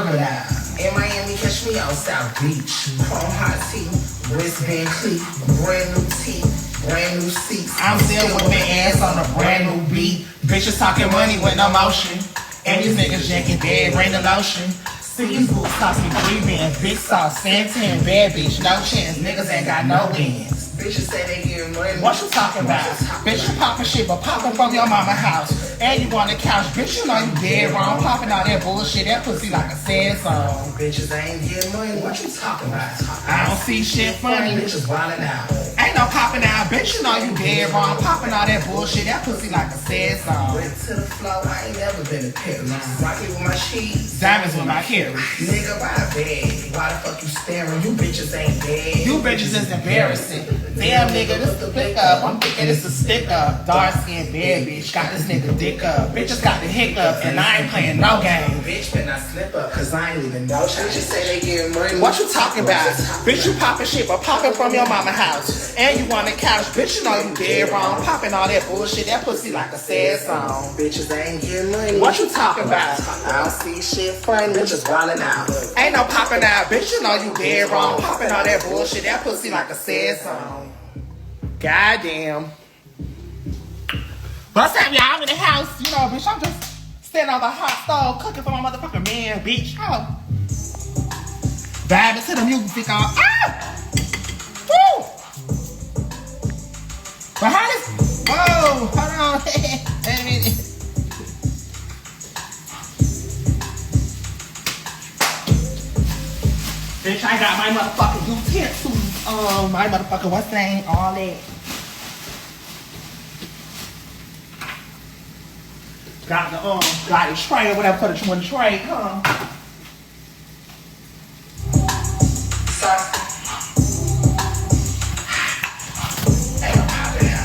In Miami, catch me on South Beach. Chrome hot tea, wristband cleat, brand new teeth, brand new seats. I'm still with my ass on a brand new beat. Bitches talking money with no motion. And these niggas drinking dead, bring the lotion. See these boots cost me 3 bands. Big Saucy Santana, bad bitch, no chance. Niggas ain't got no wins. Bitches say they getting money. What you talking about? Bitch, you poppin' shit, but poppin' from your mama house. And you on the couch, bitch, you know you dead wrong. Poppin' all that bullshit, that pussy like a sad song. Bitches ain't getting money. What you talking about? I don't see shit funny. Bitches wildin' out. Ain't no poppin' out, bitch, you know you dead wrong. Poppin' all that bullshit, that pussy like a sad song. Went to the floor, I ain't never been to Paris. Rocky with my cheese, diamonds with my carry. Nigga, why bad? Why the fuck you staring? You bitches ain't dead. You bitches is embarrassing. Damn nigga, this the pick up. I'm thinking it's a stick up. Dark skin bad bitch, got this nigga dick up. Bitches got the hiccup, and I ain't playing no game. Bitch, better not slip up, cause I ain't even know. Bitches say they getting money. What you talking about? Bitch, you poppin' shit, but poppin' from your mama house. And you on the couch, bitch, you know you dead wrong. Poppin' all that bullshit, that pussy like a sad song. Bitches ain't getting money. What you talking about? I don't see shit funny. Bitches wildin' out. Ain't no poppin' out, bitch, you know you dead wrong. Poppin' all that bullshit, that pussy like a sad song. Goddamn. But time y'all in the house, you know, bitch, I'm just sitting on the hot stove cooking for my motherfucking man, bitch. Oh. Vibing to the music on. Ah! Woo! But how this? Whoa, hold on. Wait a minute. Bitch, I got my motherfucking utensils. My motherfucking what's name? All that. Got the tray or whatever for the one tray, huh?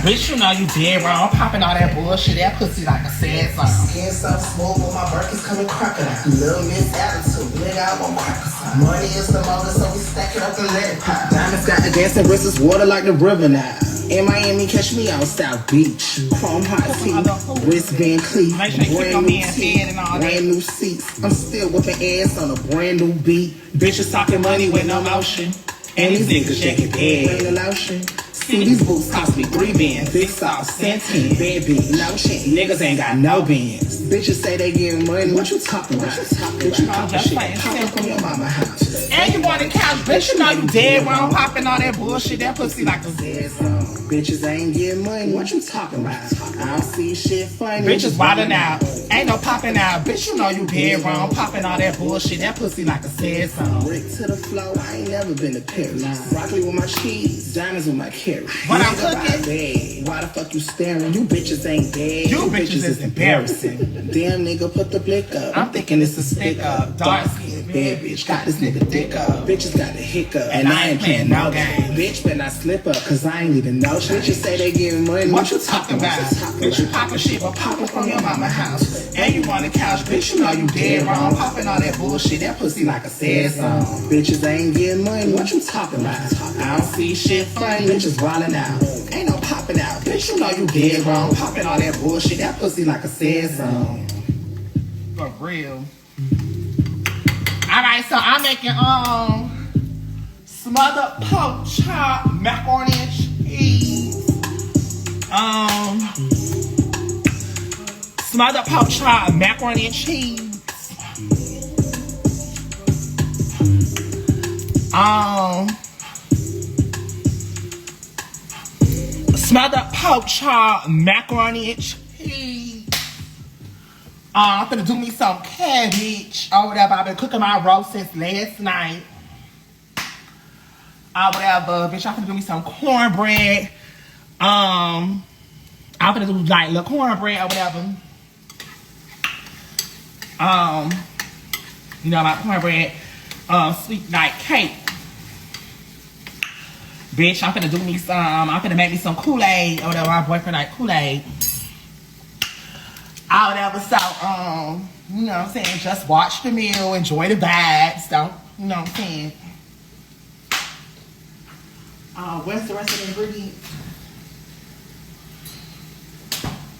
Bitch, you know you dead wrong. Popping all that bullshit. That pussy like a sad song. Skin so smooth, but my Birkins coming crocodile. Little miss attitude, nigga, I want crackers. Money is the motor, so we stack it up and let it pop. Diamonds got the dancing wrists, water like the river now. In Miami, catch me on South Beach. Chrome hot tea, wristband cleat, brand new teeth, brand new seats. I'm still whipping ass on a brand new beat. Bitches talking money with no motion. And these niggas shaking dead, bring the lotion. See these boots cost me 3 bands. Big Saucy Santana, bad bitch, no shit. Niggas ain't got no bands. Bitches say they getting money. What you talking about? Bitch, you poppin' shit, poppin' from your mama house. And you on the couch, bitch, you know you dead wrong. Poppin' all that bullshit, that pussy like a dead song. Bitches ain't getting money. What you talking about? I don't see shit funny. Bitches wildin' out. Ain't no poppin' out. Bitch, you know you dead wrong. Poppin' all that bullshit, that pussy like a sad song. Brick to the floor, I ain't never been to Paris. Broccoli with my cheese, diamonds with my carry. When I'm cooking, why the fuck you staring? You bitches ain't dead. You bitches is embarrassing. Damn nigga, put the blick up. I'm thinking it's a stick up. Dark skin, bad bitch, got this nigga dick up. Bitches got the hiccup, and I ain't playing no game. Bitch, better not slip up, cause I ain't even know. Bitches say they getting money. What you talking about? Bitch, you poppin' shit, but poppin' from your mama house. And you on the couch, bitch, you know you dead wrong. Poppin' all that bullshit, that pussy like a sad song. Bitches ain't getting money. What you talking about? I don't see shit funny. Bitches wildin' out. Ain't no popping out, bitch, you know you dead wrong. Popping all that bullshit, that pussy like a sad song. For real. Alright, so I'm making smothered pork chop, macaroni and cheese. Smothered pork chop, macaroni and cheese. Smothered pork chop, macaroni and cheese. I'm gonna do me some cabbage or whatever. I've been cooking my roast since last night. Whatever, bitch. I'm gonna do me some cornbread. I'm gonna do like little cornbread or whatever. You know, like cornbread, sweet like cake. Bitch, I'm finna do me some, I'm finna make me some Kool-Aid or whatever. My boyfriend like Kool-Aid. Or whatever, so, you know what I'm saying? Just watch the meal, enjoy the vibes, don't, you know what I'm saying? Where's the rest of the ingredients?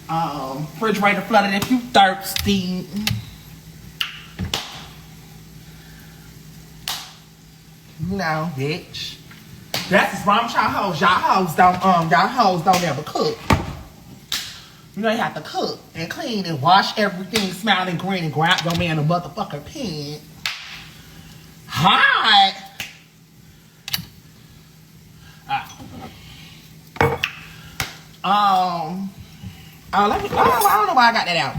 Refrigerator flooded if you thirsty. You know, bitch. That's what's wrong with y'all hoes. Y'all hoes don't ever cook. You know you have to cook and clean and wash everything, smile and grin and grab your man a motherfucking pen. Hot. I don't know why I got that out.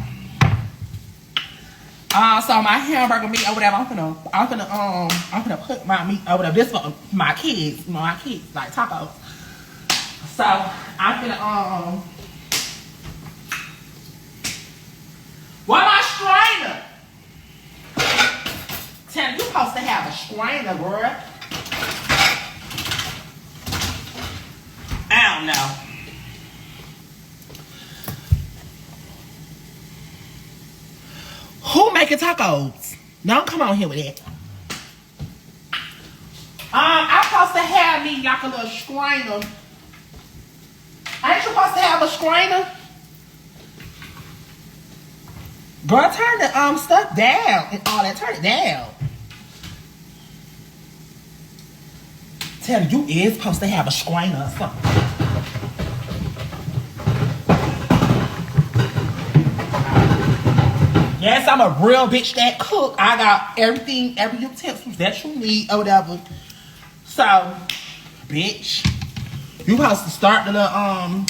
So my hamburger meat over there, I'm gonna put my meat over there. This for my kids, you know, my kids like tacos. So I'm gonna what my strainer? Tell you supposed to have a strainer, girl. I don't know. Who making tacos? Don't come on here with that. I'm supposed to have me like a little strainer. Ain't you supposed to have a strainer? Girl, turn the stuff down and all that. Turn it down. Tell you is supposed to have a strainer or something. Yes, I'm a real bitch that cook. I got everything, every utensil that you need or whatever. So, bitch, you supposed to start the little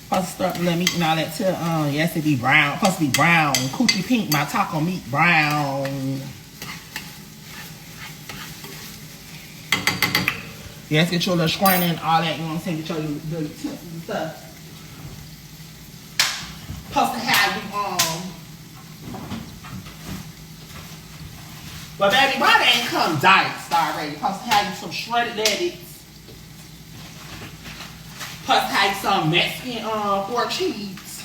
supposed to start the little meat and all that too. Yes, it be brown. Supposed to be brown. Coochie pink. My taco meat brown. Yes, get your little strainer and all that. You know what I'm saying? Get your little utensils and stuff. Supposed to have you but baby, why they ain't come diced already? Supposed to have you some shredded lettuce. Supposed to have you some Mexican pork cheese.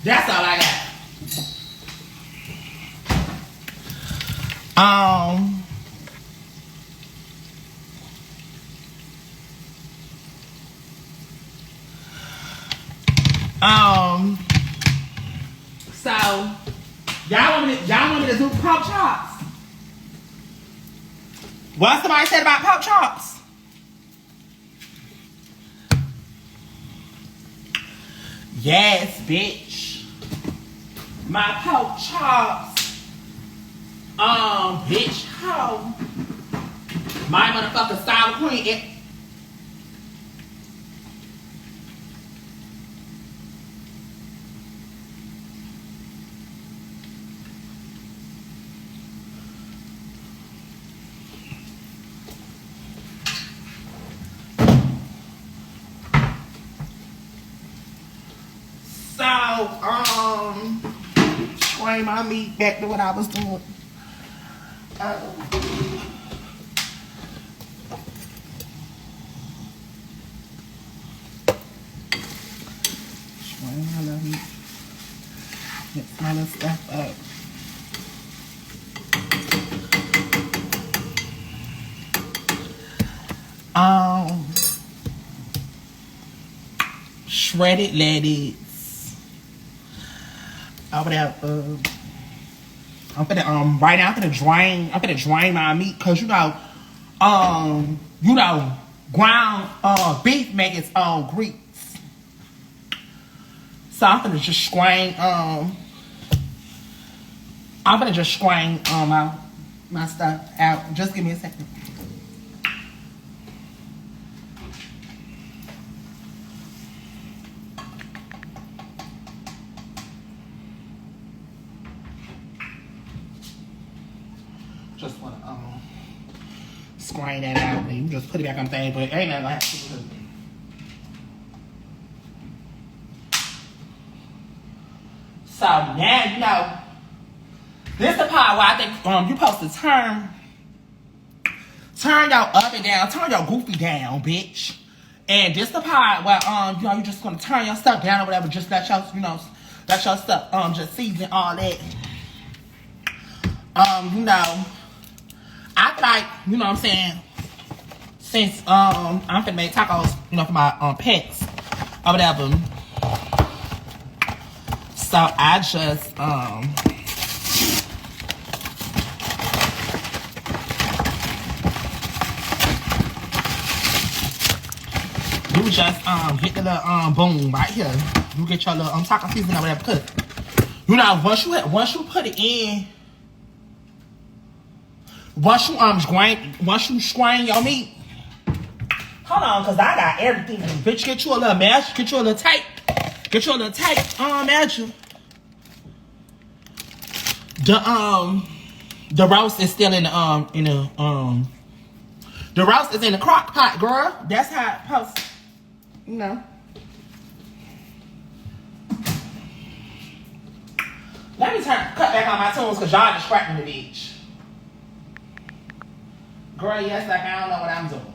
That's all I got. So y'all want me to do pork chops? What somebody said about pork chops? Yes, bitch. My pork chops. Bitch, hoe. My motherfucking sour cream. Train my meat back to what I was doing. Train my little meat. Mix my little stuff up. Shredded lettuce. Over there, I'm gonna right now I'm gonna drain my meat because you know ground beef make its own grease. So I'm gonna just strain my stuff out. Just give me a second. Just want to scrain that out and you just put it back on the thing, but it ain't nothing like that. So now you know this is the part where I think you're supposed to turn your oven down, turn your goofy down, bitch. And this the part where you know you're just gonna turn your stuff down or whatever, just let your stuff just season all that. You know. I feel like, you know what I'm saying, since I'm finna make tacos, you know, for my pets or whatever. So I just You just get the little boom right here. You get your little taco seasoning or whatever. Cause you know once you put it in, once you strain your meat. Hold on, cause I got everything. Bitch, get you a little mash, get you a little tape, measure. The roast is still in the the roast is in the crock pot, girl. That's how it posts. You know. Let me cut back on my tunes because y'all distracting the bitch. Girl, yes, like I don't know what I'm doing.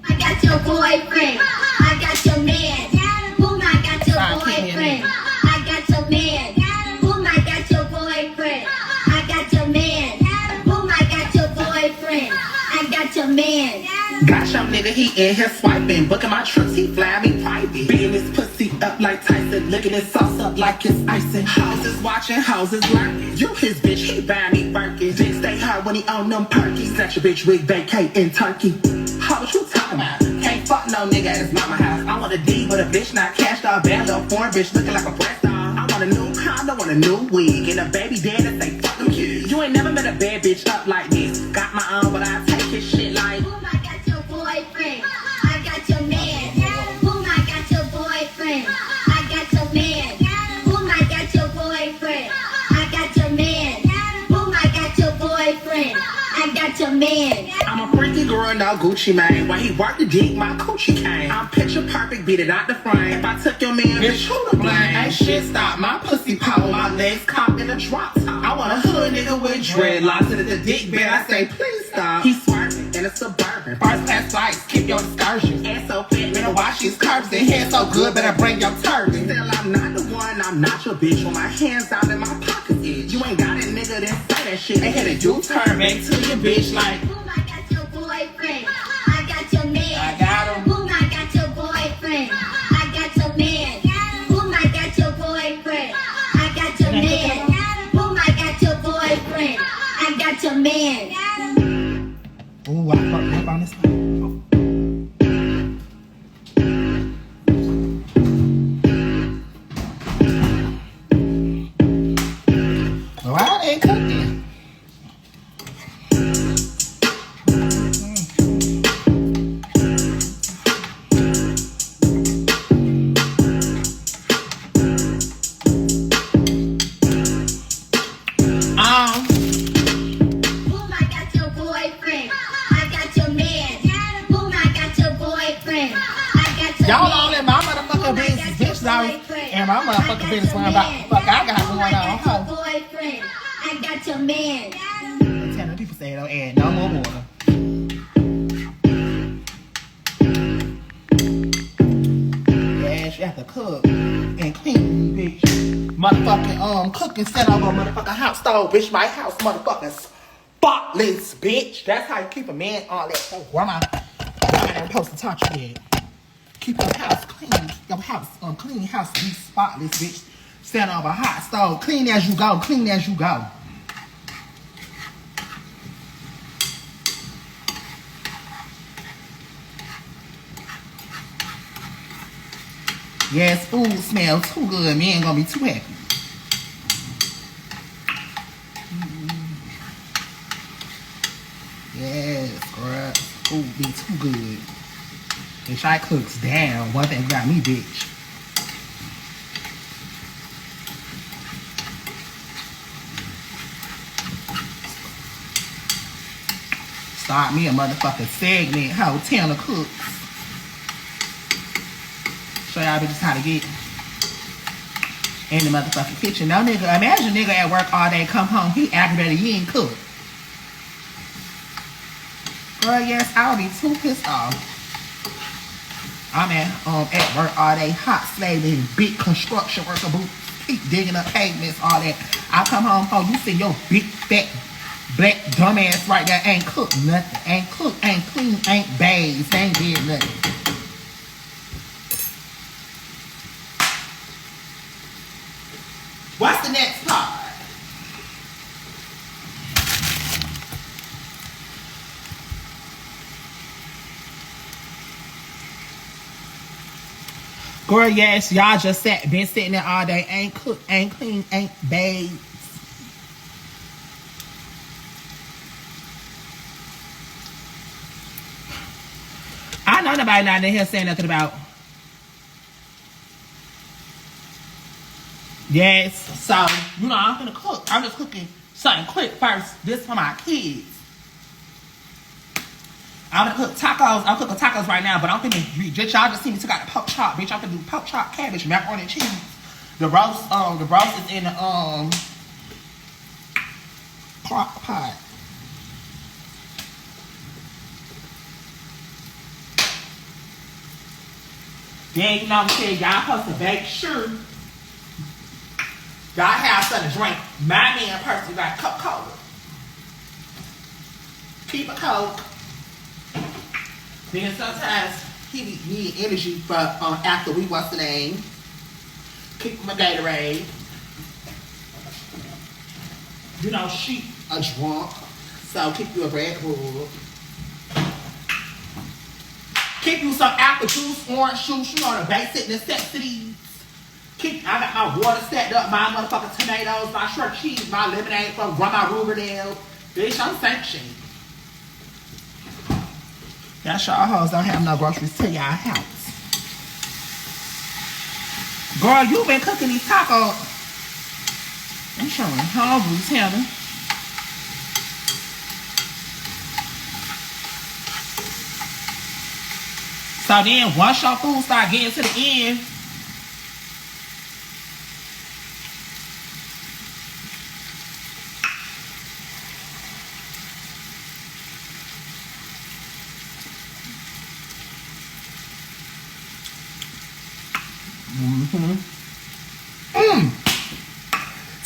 I got your boyfriend. I got your man. Boom, I got your boyfriend. I got your man. Boom, I got your boyfriend. I got your man. Boom, I got your boyfriend. I got your man. Got your nigga, he in here swiping. Booking my trips, he fly me private. Beating his pussy up like Tyson. Licking his sauce up like it's icing. Houses watching, houses lurking. You his bitch, he buy me Birkin. Dick stay hard when he on them perkies. Let your bitch wig vacate in Turkey. How what you talking about? Can't fuck no nigga at his mama house. I want a D with a bitch, not cash dog. Bad little foreign bitch looking like a breast dog. I want a new condo, want a new wig. And a baby daddy say fuck them kids. You ain't never met a bad bitch up like this. Got my own, but I take his shit like. Boom, I got your boyfriend. I got your man. Boom, I got your boyfriend. I got your man. Boom, I got your boyfriend. I got your man. Boom, I got your boyfriend. I got your man. I'm a freaky girl, no Gucci Mane. While he worked the dick, my coochie came. I'm picture perfect, beat it out the frame. If I took your man, bitch, who to blame? Ain't shit stop, my pussy pop, my legs cocked in a drop top. I want a hood nigga with dreadlocks. And at the dick bed, I say, please stop. He's swerving in a Suburban. First class flights, keep your excursions. Ass so fat, better wash his curves. And hair so good, better bring your turban. Still, I'm not the one, I'm not your bitch. With my hands out in my pockets itch. You ain't got it, nigga, then say that shit. They had a U-turn back to your bitch like. Boom, I got your boyfriend. I got your man. I got him. Boom, I got your boyfriend. I got your man. Boom, I got your boyfriend. I got your man. Boom, I got your boyfriend. I got your man. Ooh, I fucked up on this one. Well, I ain't cooking. Boom, I got your boyfriend. I got your man. Boom, I got your boyfriend. I got your Y'all man. all in my motherfucking business. Bitch, always and my motherfucking business worrying about what the fuck I got going on. Huh? Boyfriend. I got your man. Tell the people say don't add no more water. Yes, you have to cook and clean, bitch. Motherfucking cooking set up on motherfucking house stove, bitch. My house, motherfucking spotless, bitch. That's how you keep a man all that. So why am I supposed to touch that? Keep your house clean. Your house, clean house be spotless, bitch. Set up a hot stove. Clean as you go. Clean as you go. Yes, food smells too good. Me ain't gonna be too happy. Yes, girl. Food be too good. Bitch, I cooks down. One thing got me, bitch. Start me a motherfucking segment. How Tanner cooks. Show y'all bitches how to get in the motherfucking kitchen. Now, nigga, imagine nigga at work all day, come home, he aggravated, he ain't cook. Girl, yes, I'll be too pissed off. I'm at work all day, hot slaving, big construction worker boots, keep digging up pavements, all that. I come home, you see your big, fat, black dumbass right there ain't cooked nothing. Ain't cooked, ain't clean, ain't bathed, ain't did nothing. What's the next part? Girl, yes, y'all just been sitting there all day. Ain't cooked, ain't clean, ain't bathed. I know nobody not in here saying nothing about. Yes, so, you know, I'm gonna cook. I'm just cooking something quick first. This for my kids. I'm gonna cook tacos. I'm cooking tacos right now, but I'm finna, y'all just see me took out the pork chop, bitch. I'm gonna do pork chop, cabbage, macaroni and cheese. The roast is in the crock pot. Then you know what I'm saying, y'all supposed to make sure y'all have something to drink. My man personally got Coca-Cola. Keep a Coke. Then sometimes he need energy for after we what's the name. Keep my Gatorade. You know, she a drunk, so keep you a Red Bull. Keep you some apple juice, orange juice, you know, the basic necessities. I got my water stacked up, my motherfucking tomatoes, my shredded cheese, my lemonade from Grandma Riverdale. Bitch, I'm sanctioned. Y'all y'all hoes don't have no groceries to y'all house. Girl, you been cooking these tacos. I'm showing hungry, tell me. So then, once your food start getting to the end,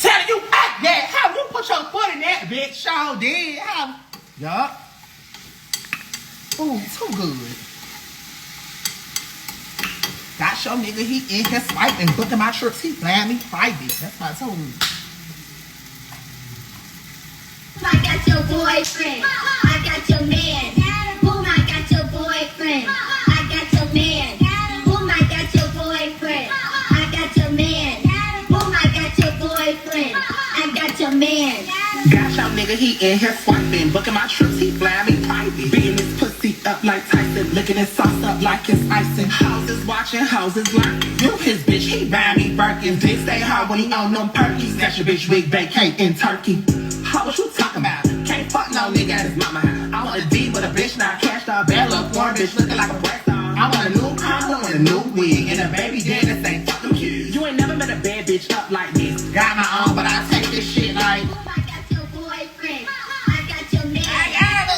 telling you, yeah, how you put your foot in that, bitch? Sure did. How? Yup. Ooh, too good. Got your nigga, he in his swiping, booking my trips, he flying me private. That's my tune. I got your boyfriend. I got your man. Boom, I got your boyfriend. I got your man. Boom, I got your boyfriend. I got your man. Boom, I got your boyfriend. I got your man. Got your nigga, he in here swiping, booking my trips, he flying me private. Beating his pussy up like Tyson, licking his sauce up like it's icing. Houses watching, houses lurking. You his bitch, he buying me Birkins. Dick stay hard when he on them perkies. Got your bitch week vacate in Turkey. How what you talking about? Can't fuck no nigga at his mama house. I want a D with a bitch, not cashed out, bad little foreign bitch looking like a breast dog. I want a new condo and a new wig, and a baby dead that say fuck them kids. You ain't never met a bad bitch up like this. Got my own, but I take this shit like. Boom, I got your boyfriend. I got your man.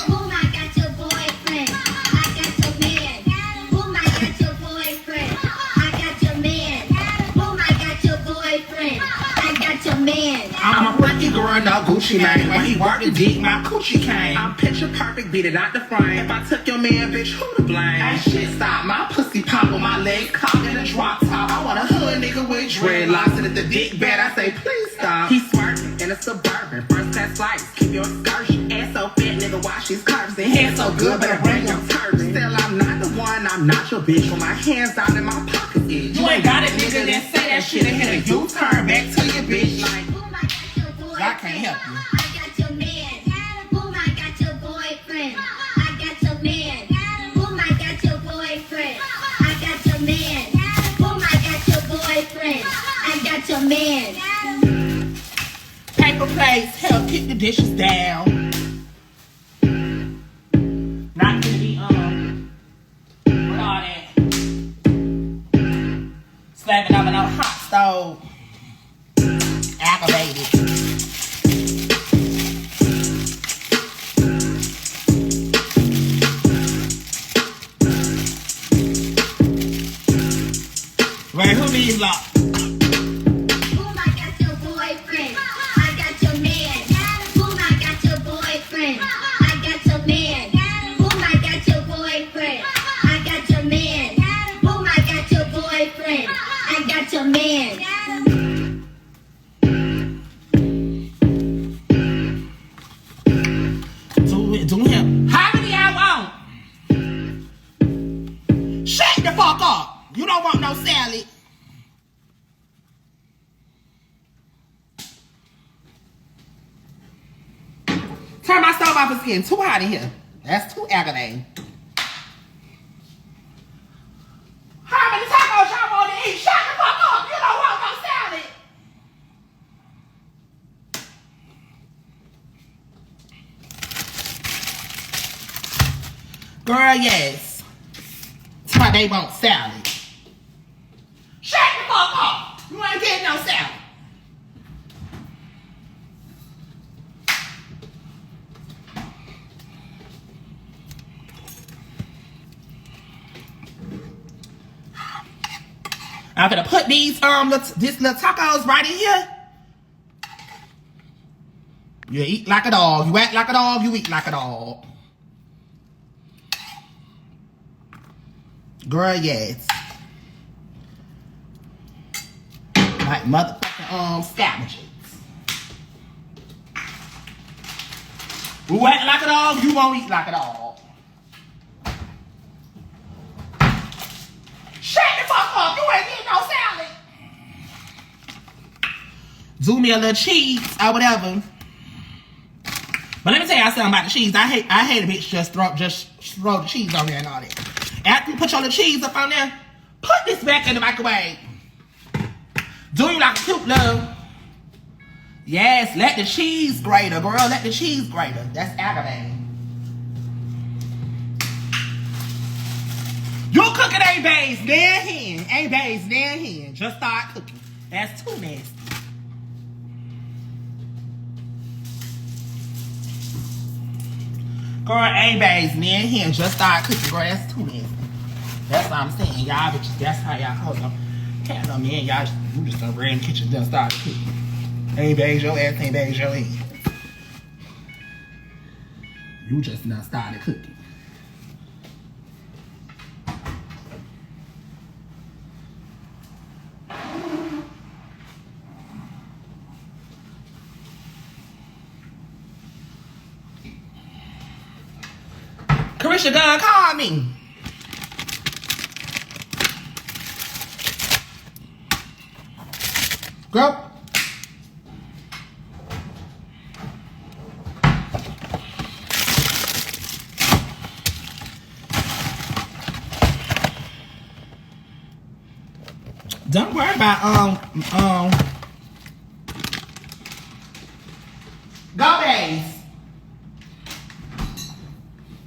Boom, I got your boyfriend. I got your man. Boom, I got your boyfriend. I got your man. Boom, I got your boyfriend. I got your man. I'm a freaky girl, no Gucci man. When he worked the dick, my coochie came. I'm picture perfect, beat it out the frame. If I took your man, bitch, who to blame? That shit stop, my pussy pop with my legs cocked in a drop top. I want a hood nigga with dreadlocks, and if the dick bad, I say please stop. He smirking in a Suburban, first class flights, keep your excursion. Ass so fat, nigga, watch these curves. And hair so good, better bring your turban. Still, I'm not the one, I'm not your bitch. With my hands out in my pocket, bitch. You ain't got it, nigga, then say that shit and hit a U-turn back to your bitch. Like, Boom, I got your boyfriend. I can't help you. I got your man. Boom, I got your boyfriend. I got your man. Boom, I got your boyfriend. I got your man. Boom, I got your boyfriend. I got your man. paper plates, help keep the dishes down. Not gonna be, with all that slamming over no hot stove. Aggravated. Wait, who needs lock? Boom, I got your boyfriend. I got your man. Boom, I got your boyfriend. I got your man. Boom, I got your boyfriend. I got your man. Boom, I got your boyfriend. I got your man. Do him. How many I want? Shut the fuck up. You don't want no no salad. Turn my stove off, it's getting too hot in here. That's too aggravating. How many tacos y'all want to eat? Shut the fuck up. You don't want no salad. Girl, yes. That's why they want salad. Shut the fuck up. You ain't getting no salad. I'm gonna put these this little tacos right in here. You eat like a dog. You act like a dog. You eat like a dog. Girl, yes. Like motherfucking scavengers. You act like a dog. You won't eat like a dog. Shut the fuck up. You ain't getting no salad. Do me a little cheese or whatever. But let me tell y'all something about the cheese. I hate a bitch just throw the cheese on there and all that. After you put your little cheese up on there, put this back in the microwave. Do you like a cute little? Yes, let the cheese grater, girl. Let the cheese grater. That's aggravating. Your cooking ain't based damn hen. Ain't based damn hen. Just start cooking. That's too nasty. Girl, ain't based damn hen. Just start cooking. Girl, that's too nasty. That's what I'm saying. Y'all bitches, that's how y'all cook them. Can't no man, y'all you just done ran in the kitchen done started cooking. Ain't based your ass, ain't based your head. You just done started cooking. Caresha done called me. Girl. Don't worry about go days.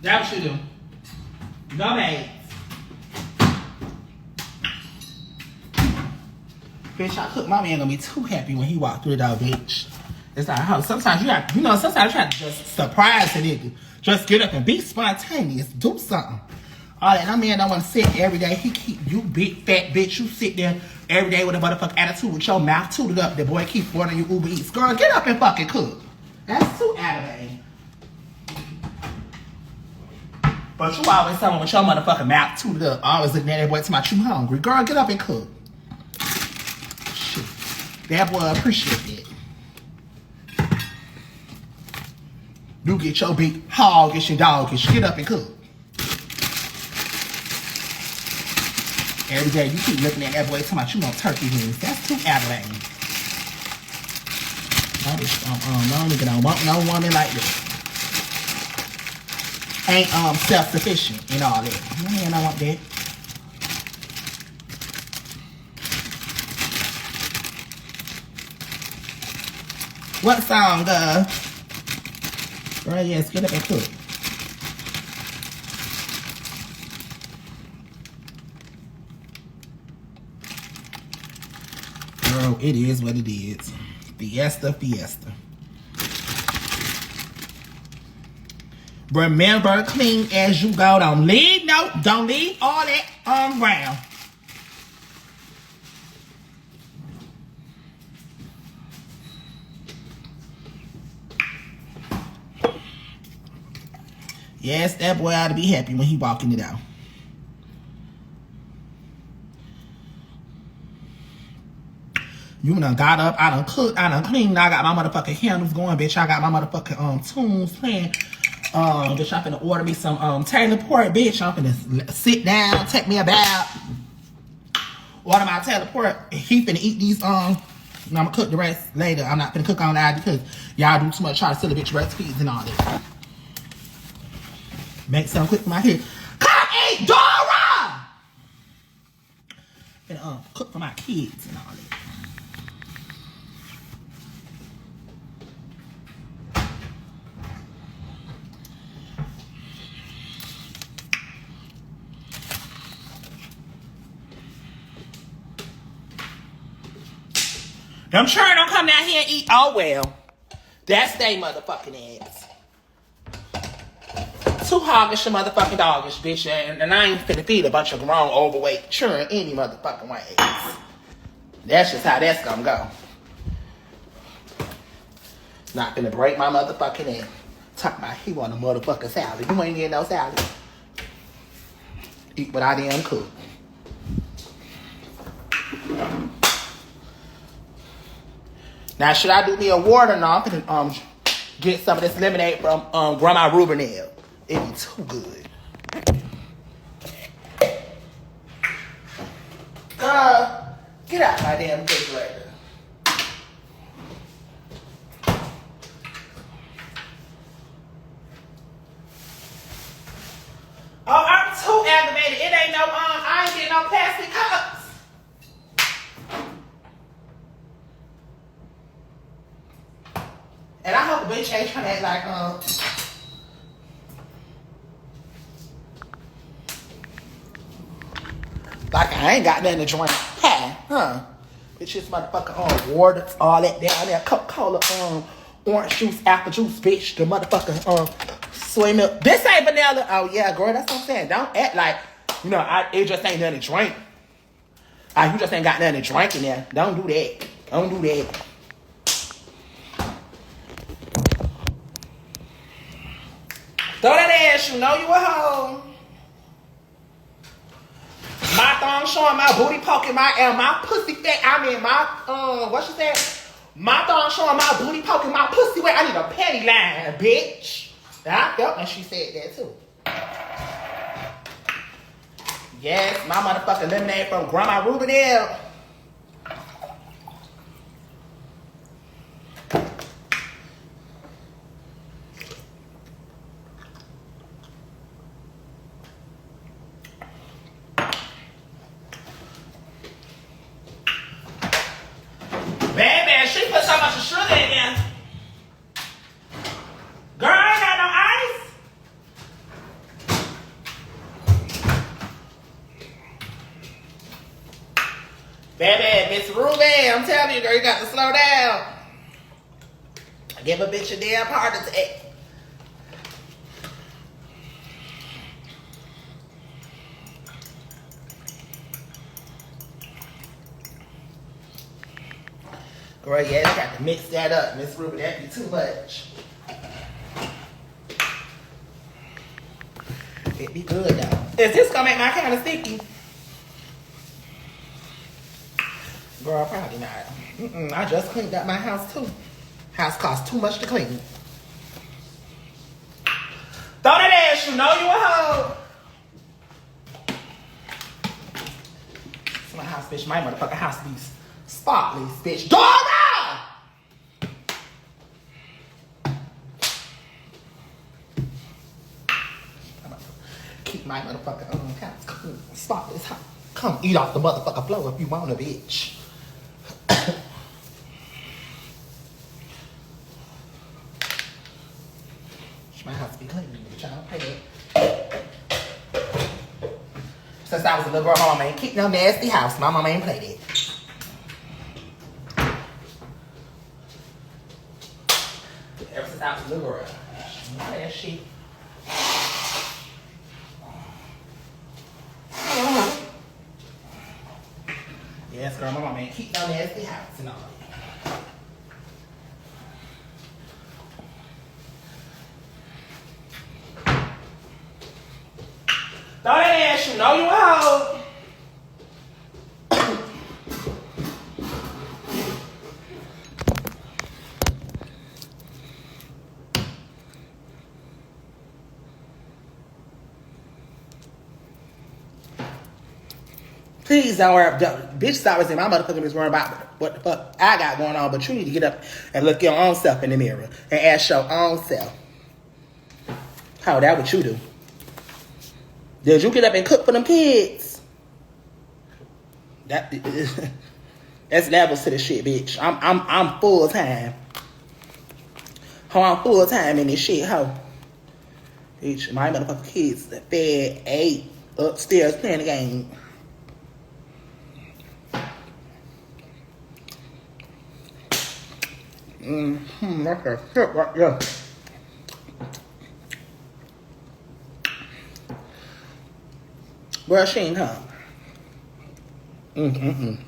That's what you do. Go days. Bitch, I cook. My man gonna be too happy when he walk through the door, bitch. It's like how sometimes you have, sometimes you have to just surprise a nigga. Just get up and be spontaneous. Do something. All that. My man don't want to sit every day. He keep you big fat bitch. You sit there every day with a motherfucking attitude with your mouth tooted up. The boy keep ordering you Uber Eats. Girl, get up and fucking cook. That's too aggravating. But you always someone with your motherfucking mouth tooted up. Always looking at that boy to my you hungry. Girl, get up and cook. Shit. That boy appreciate that. You get your big hoggish and doggish. Get up and cook. Every day you keep looking at that boy talking about you want turkey wings. That's too aggravating. No nigga don't want no woman like this. Ain't self-sufficient and all that. No man don't want that. What song, girl, yes, get up and cook. Girl, it is what it is. Fiesta, fiesta. Remember, clean as you go. Don't leave all that around. Yes, that boy ought to be happy when he walking it out. You done got up, I done cooked, I done cleaned, I got my motherfucking candles going, bitch. I got my motherfucking tunes playing. Bitch, I'm finna order me some Taylor Port, bitch. I'm finna sit down, take me a bath, Order my teleport. He finna eat these, I'm gonna cook the rest later. I'm not finna cook on that because y'all do too much try to steal a bitch recipes and all that. Make something quick for my head. Come eat Dora! And cook for my kids and all that. I'm sure don't come down here and eat. Oh well. That's they motherfucking ass. Too hoggish and motherfucking doggish, bitch. And I ain't finna feed a bunch of grown overweight children any motherfucking ways. That's just how that's gonna go. Not finna break my motherfucking ass. Talk about he want a motherfucking salad. You ain't getting no salad. Eat what I damn cook. Now, should I do me a water or not? I'm gonna get some of this lemonade from Grandma Rubinell. It be too good. Get out my damn refrigerator. Oh, I'm too aggravated. It ain't no, I ain't getting no plastic cups. And I hope a bitch ain't trying to act like I ain't got nothing to drink. Huh? Bitch, this motherfucker water, all that down there. Coca-Cola, orange juice, apple juice, bitch. The motherfucker, soy milk. This ain't vanilla. Oh yeah, girl, that's what I'm saying. Don't act like, it just ain't nothing to drink. You just ain't got nothing to drink in there. Don't do that. Don't do that. Throw that ass, you know you a hoe. My thong showing, my booty poking, my pussy fat. I mean, what she said? My thong showing, my booty poking, my pussy wet. I need a panty line, bitch. I felt when she said that too. Yes, my motherfucking lemonade from Grandma Rubinell. Baby, she put so much sugar in there. Girl, I ain't got no ice. Baby, Miss Ruby, I'm telling you, girl, you got to slow down. Give a bitch a damn heart attack. Girl, yeah, I got to mix that up, Miss Ruby. That'd be too much. It'd be good, though. Is this gonna make my kind of sticky? Girl, probably not. I just cleaned up my house, too. House costs too much to clean. Throw that ass, you know you a hoe. It's my house, bitch. My motherfucking house be spotless, bitch. Dora! Keep my motherfucking house clean, spotless. Come eat off the motherfucking floor if you want a bitch. My house be clean, bitch. I don't pay that. Since I was a little girl, my mama ain't keep no nasty house. My mama ain't play that. Ever since I was a little girl, she didn't play that shit. Yes, girl, my mama ain't keep no nasty house and all that. Throw that ass, you know you a hoe. Please don't worry. Bitches always in my motherfucking business worrying about what the fuck I got going on. But you need to get up and look your own self in the mirror and ask your own self. How that what you do? Did you get up and cook for them kids? That's levels to the shit, bitch. I'm full time. Ho, I'm full time in this shit, ho. Bitch, my motherfucking kids fed, ate, upstairs playing the game. That's a shit right there. Well, she ain't come. Baby,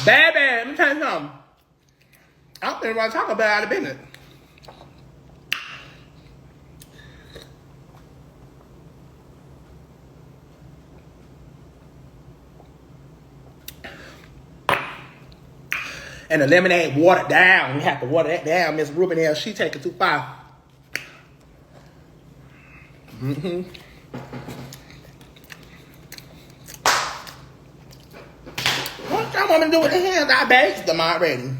let me tell you something. I'm finna want to talk about out of business. And the lemonade watered down. We have to water that down. Miss Rubinell, she take it too far. What y'all want me to do with the hands? I baked them already.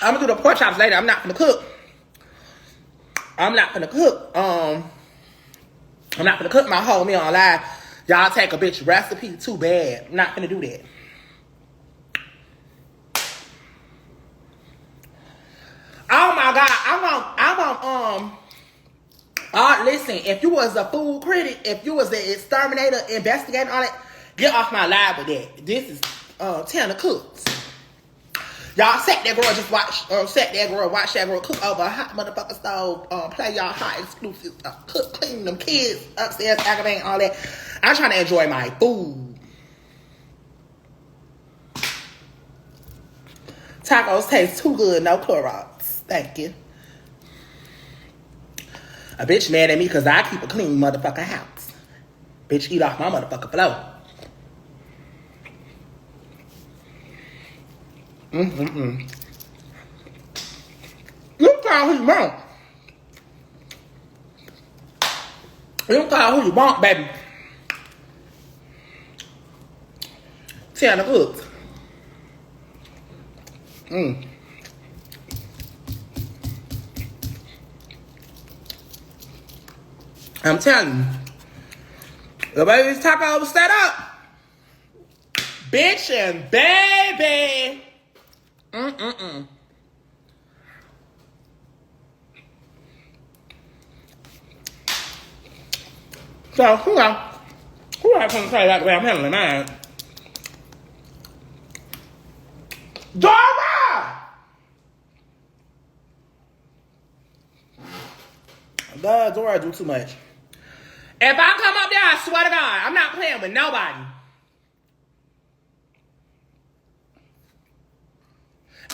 I'm gonna do the pork chops later. I'm not gonna cook. I'm not gonna cook my whole meal on live. Y'all take a bitch recipe too bad. I'm not gonna do that. Oh my God, listen, if you was a food critic, if you was the exterminator, investigator, all that, get off my live with that. This is Tanner Cooks. Y'all watch that girl cook over a hot motherfucker stove, play y'all hot exclusive, cook, clean them kids upstairs, aggravating, all that. I'm trying to enjoy my food. Tacos taste too good, no Clorox. Thank you. A bitch mad at me because I keep a clean motherfucking house. Bitch eat off my motherfucking floor. You call who you want. You call who you want, baby. Tanner Cooks. I'm telling you, the way this taco was set up, bitch and baby. So who I gonna say that way I'm handling mine? Dora! God, Dora do too much. If I come up there, I swear to God, I'm not playing with nobody.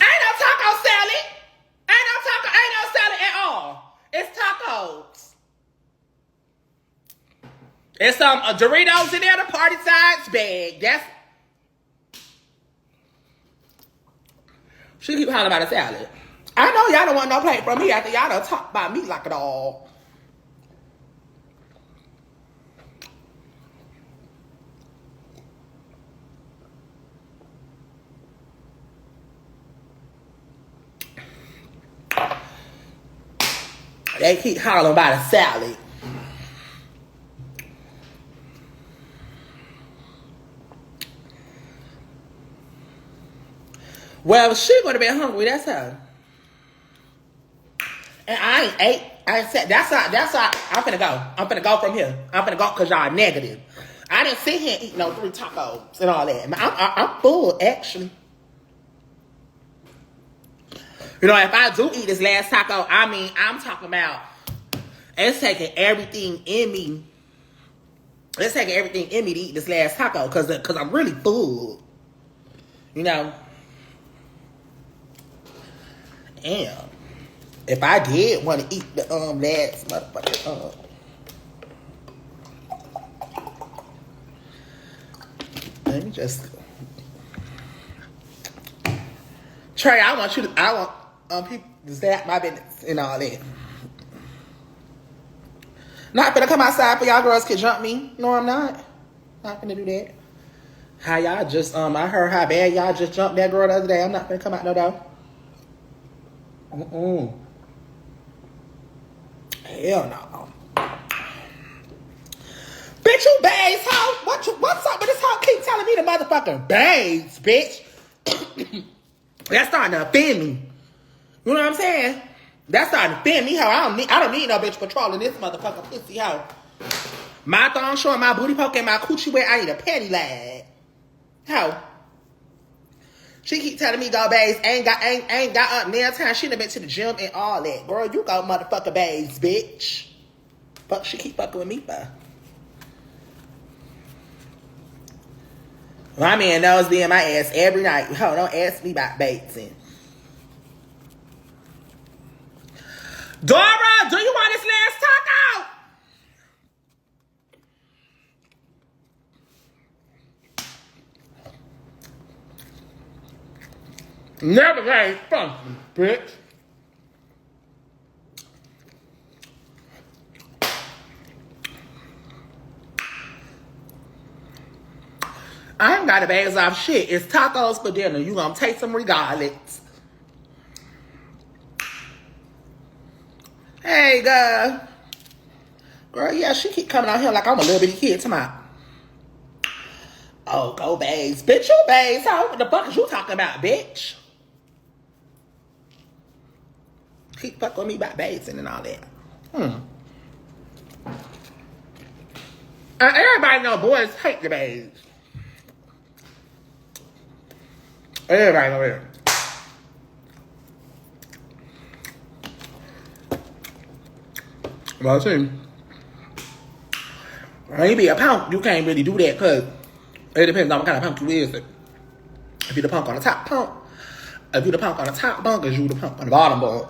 Ain't no taco salad. Ain't no salad at all. It's tacos. It's some Doritos in there, the party size bag. She keep hollering about a salad. I know y'all don't want no plate from me after y'all done talk about me like it all. They keep hollering about a salad. Well, she would have been hungry. That's her. And I ain't ate. I ain't said. That's how. I'm finna go. I'm finna go from here. I'm finna go because y'all negative. I didn't sit here and eat no 3 tacos and all that. I'm full, actually. You know, if I do eat this last taco, I mean, I'm talking about it's taking everything in me. It's taking everything in me to eat this last taco because I'm really full. You know. Damn. If I did want to eat the last motherfucker, let me just Trey, I want people to zap my business and all that. Not gonna come outside for y'all girls can jump me. No, I'm not. Not gonna do that. How y'all just I heard how bad y'all just jumped that girl the other day. I'm not gonna come out no door. Hell no. Bitch, you babes, hoe. What's up with this hoe? Keep telling me the motherfucking babes, bitch. That's starting to offend me. You know what I'm saying? That's starting to offend me, hoe. I don't need no bitch patrolling this motherfucking pussy, hoe. My thong showing, my booty poking, my coochie wet. I need a panty lag. Hoe. She keep telling me go babes. Ain't got up nail time. She done been to the gym and all that. Girl, you go motherfucker babes, bitch. Fuck, she keep fucking with me, bro. My man knows being my ass every night. Ho, don't ask me about Batesing. Dora, do you want this last taco? Never gave funky, bitch. I ain't got the bags off shit. It's tacos for dinner. You gonna take some regardless. Hey, girl. Girl, yeah, she keep coming out here like I'm a little bitty kid tomorrow. Oh, go babes. Bitch, you babes. What the fuck is you talking about, bitch? Keep fucking with me about babes and all that. Everybody know boys hate the babes. Everybody know that. Well, see, when you be a punk, you can't really do that because it depends on what kind of punk you is. If you the punk on the top punk, if you the punk on the top bunk, is you the punk on the bottom bunk.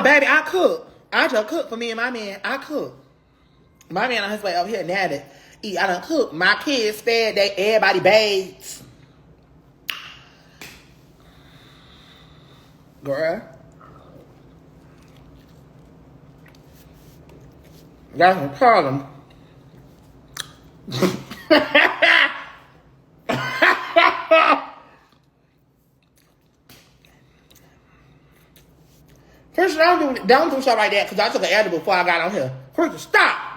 Baby, I cook. I just cook for me and my man. I cook. My man on his way over here now to eat. I done cook. My kids fed. Everybody bathed. Girl. That's a problem. First, don't do stuff like that because I took an edible before I got on here. First, stop.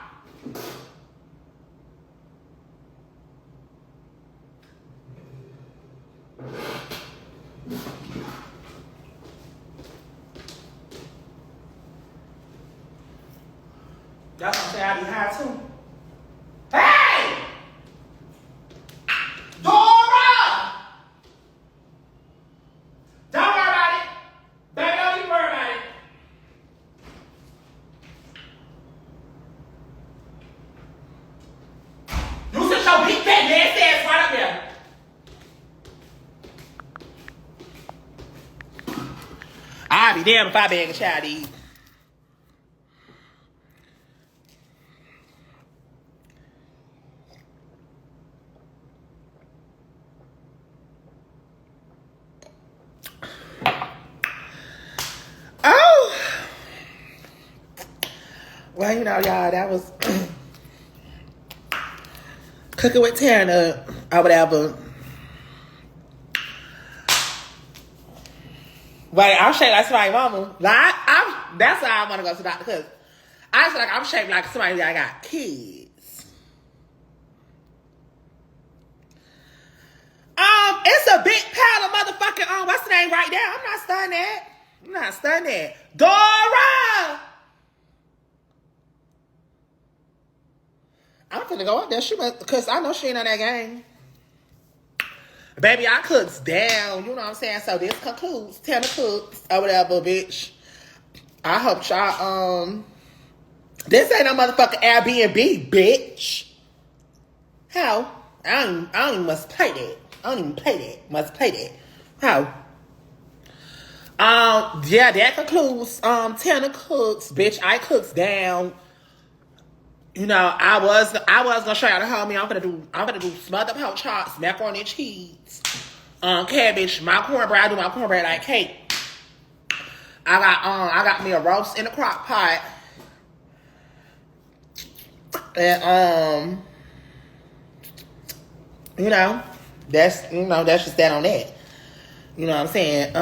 Y'all gonna say I be high too? Hey! Dora! Don't worry about it. Baby, don't even worry about it. You sit your big fat nasty ass right up there. I'll be damned if I beg a child to eat. Well, you know, y'all, that was cooking with Tana or whatever. Wait, I'm shaped like somebody's mama. Like, that's why I want to go to the doctor because I feel like I'm shaped like somebody that got kids. It's a big pile of motherfucking what's the name right there? I'm not stunned that. Dora! I'm finna go up there. Because I know she ain't on that game. Baby, I cooks down. You know what I'm saying? So this concludes 10 cooks or whatever, bitch. I hope y'all, this ain't no motherfucking Airbnb, bitch. How? I don't even must play that. I don't even play that. Must play that. How? Yeah, that concludes 10 cooks, bitch. I cooks down. You know, I was gonna show y'all the whole meal. I'm gonna do smothered pork chops, macaroni and cheese, cabbage, my cornbread. I do my cornbread like cake. I got me a roast in a crock pot. And that's just that on that. You know what I'm saying?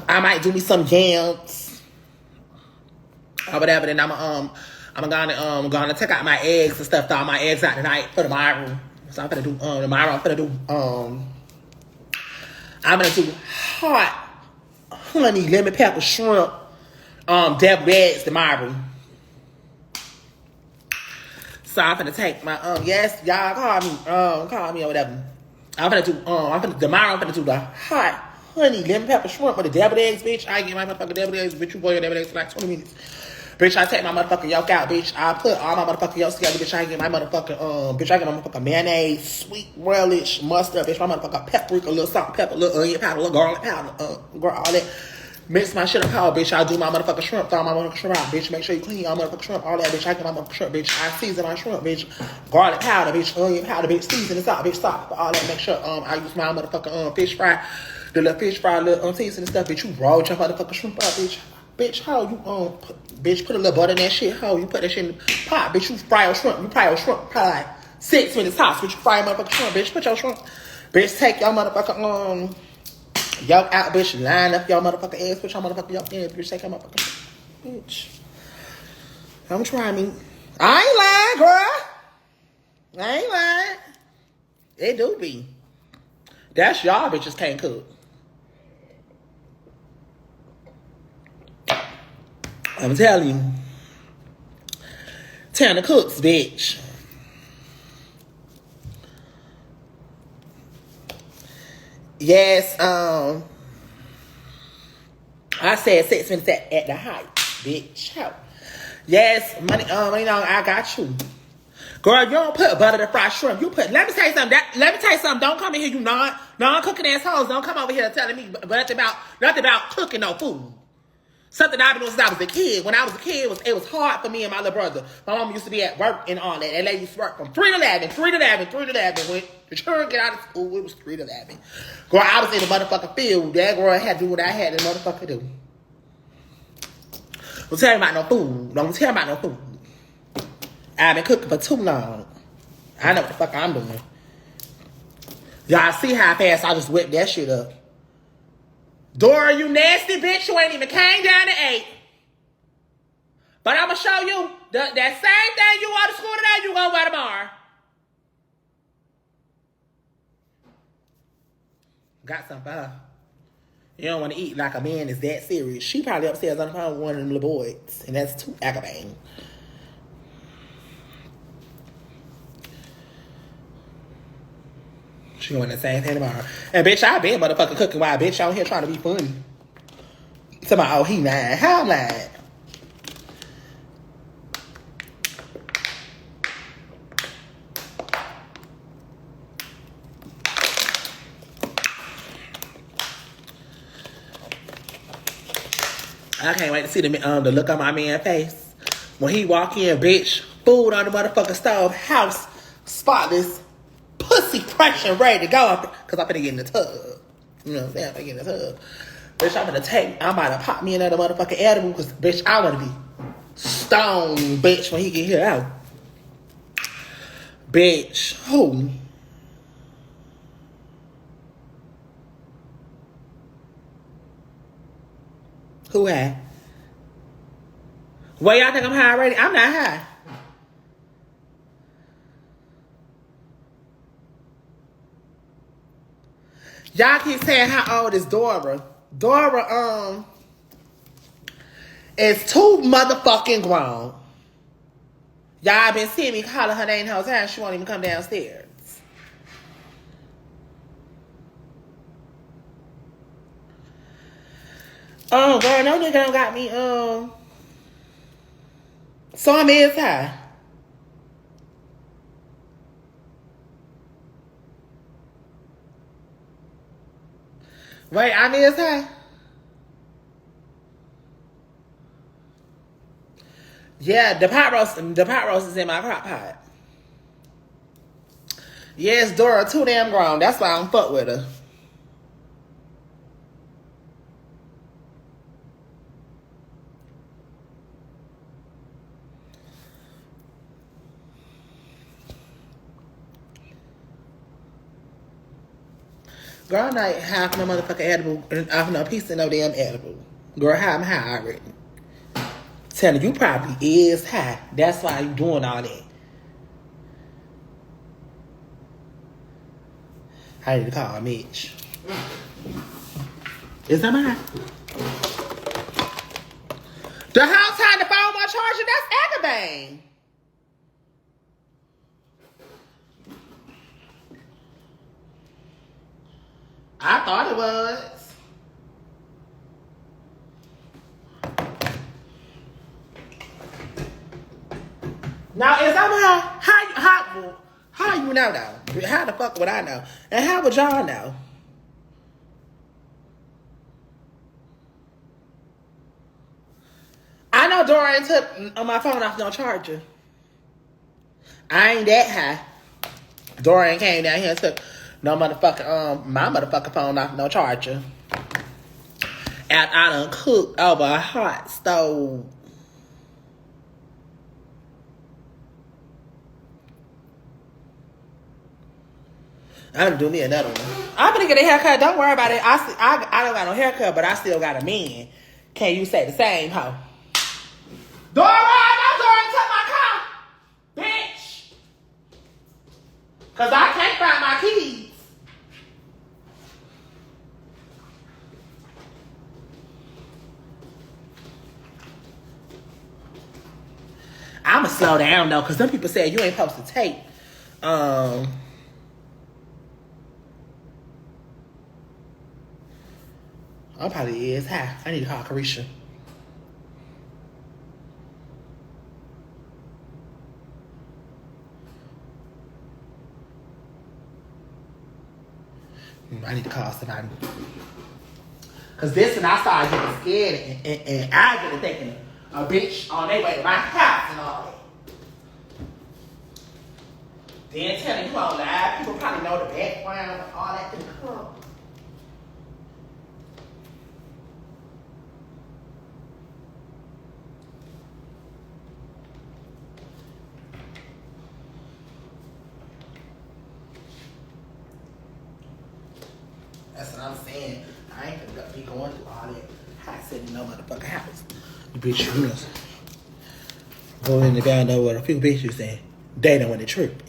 I might do me some jams or whatever. Then I'm gonna take out my eggs and stuff. Throw my eggs out tonight for tomorrow. So I'm gonna do tomorrow. I'm gonna do hot honey lemon pepper shrimp deviled eggs tomorrow. So I'm gonna take my yes, y'all call me or whatever. Tomorrow I'm gonna do the hot honey lemon pepper shrimp with the deviled eggs, bitch. I get my motherfucking deviled eggs, bitch. You boil your deviled eggs for like 20 minutes. Bitch, I take my motherfucking yolk out, bitch. I put all my motherfucking yolks together, bitch. I get my motherfucking mayonnaise, sweet relish, mustard, bitch. My motherfucking paprika, a little salt, pepper, a little onion powder, a little garlic powder, all that. Mix my shit up, bitch. I do my motherfucking shrimp, throw my motherfucking shrimp out, bitch. Make sure you clean your motherfucking shrimp, all that, bitch. I get my motherfucking shrimp, bitch. I season my shrimp, bitch. Garlic powder, bitch. Onion powder, bitch. Season this out, bitch. Salt, all that. Make sure I use my motherfucking fish fry, the little fish fry, little seasoning stuff, bitch. You raw your motherfucking shrimp out, bitch. Bitch, how you bitch, put a little butter in that shit. How you put that shit in the pot, bitch? You fry your shrimp. You fry your shrimp probably like 6 minutes tops. Bitch, you fry your motherfucking shrimp, bitch. Put your shrimp. Bitch, take your motherfucking y'all out, bitch. Line up your motherfucking eggs. Put your motherfucking y'all in, bitch. Take your motherfucking bitch. Don't try me. I ain't lying, girl. I ain't lying. It do be. That's y'all bitches can't cook. I'm telling you. Tana cooks, bitch. Yes, I said 6 minutes at the height, bitch. Yes, money, I got you. Girl, you don't put butter to fry shrimp. You put, let me tell you something. Don't come in here, you non-cooking assholes. Don't come over here telling me nothing about cooking no food. Something I've been doing since I was a kid. When I was a kid, it was hard for me and my little brother. My mom used to be at work and all that. That lady used to work from 3 to 11. When the children get out of school, it was 3 to 11. Girl, I was in the motherfucking field. That girl had to do what I had to motherfucker do. Don't tell me about no food. Don't tell me about no food. I've been cooking for too long. I know what the fuck I'm doing. Y'all see how fast I just whipped that shit up. Dora, you nasty bitch. You ain't even came down to 8. But I'm going to show you that same thing you wore to school today, you going to wear tomorrow. Got something for her. You don't want to eat like a man is that serious. She probably upstairs on the phone with one of them little boys. And that's too aggravating. She going the same thing tomorrow. And bitch, I been motherfucking cooking while bitch out here trying to be funny. Somebody, oh, he lying. How I'm lying? I can't wait to see the look on my man's face. When he walk in, bitch, food on the motherfucking stove, house spotless, pussy fresh and ready to go. Because I'm finna get in the tub. You know what I'm saying? I'm finna get in the tub. Bitch, I'm about to pop me another motherfucking edible because, bitch, I want to be stoned, bitch, when he get here out. Bitch, who? Who high? Well, y'all think I'm high already? I'm not high. Y'all keep saying how old is Dora. Dora, is too motherfucking grown. Y'all been seeing me calling her name the whole time. She won't even come downstairs. Oh, girl, no nigga don't got me, so I'm is high. Wait, I'm is high? Yeah, the pot roast is in my crock pot. Yes, Dora too damn grown. That's why I don't fuck with her. Girl, I'm not half no motherfucking edible, off no piece of no damn edible. Girl, I'm high already. Telling you probably is high. That's why you doing all that. I need to call Mitch. Is that mine? The whole time the phone was charging, that's aggravating. I thought it was. Now, is that how you know though? How the fuck would I know? And how would y'all know? I know Dorian took on my phone off no charger. I ain't that high. Dorian came down here and took no motherfucking my motherfucking phone off no charger. And I done cooked over a hot stove. I'm gonna do me another one. I'm gonna get a haircut. Don't worry about it. I don't got no haircut, but I still got a man. Can you say the same, ho? Dora, I know Dora took my car, bitch. Cause I can't find my keys. I'ma slow down though, cause some people said you ain't supposed to take. I probably is high. I need to call Caresha. I need to call somebody. Cause this and I started getting scared and I get to thinking a bitch on their way to my house and all that. Then telling you all live, people probably know the background and all that to come. That's what I'm saying. I ain't gonna be going through all that hot sitting in no motherfucking house. The bitch, you know, go in the down there with a few bitches and they don't want to trip.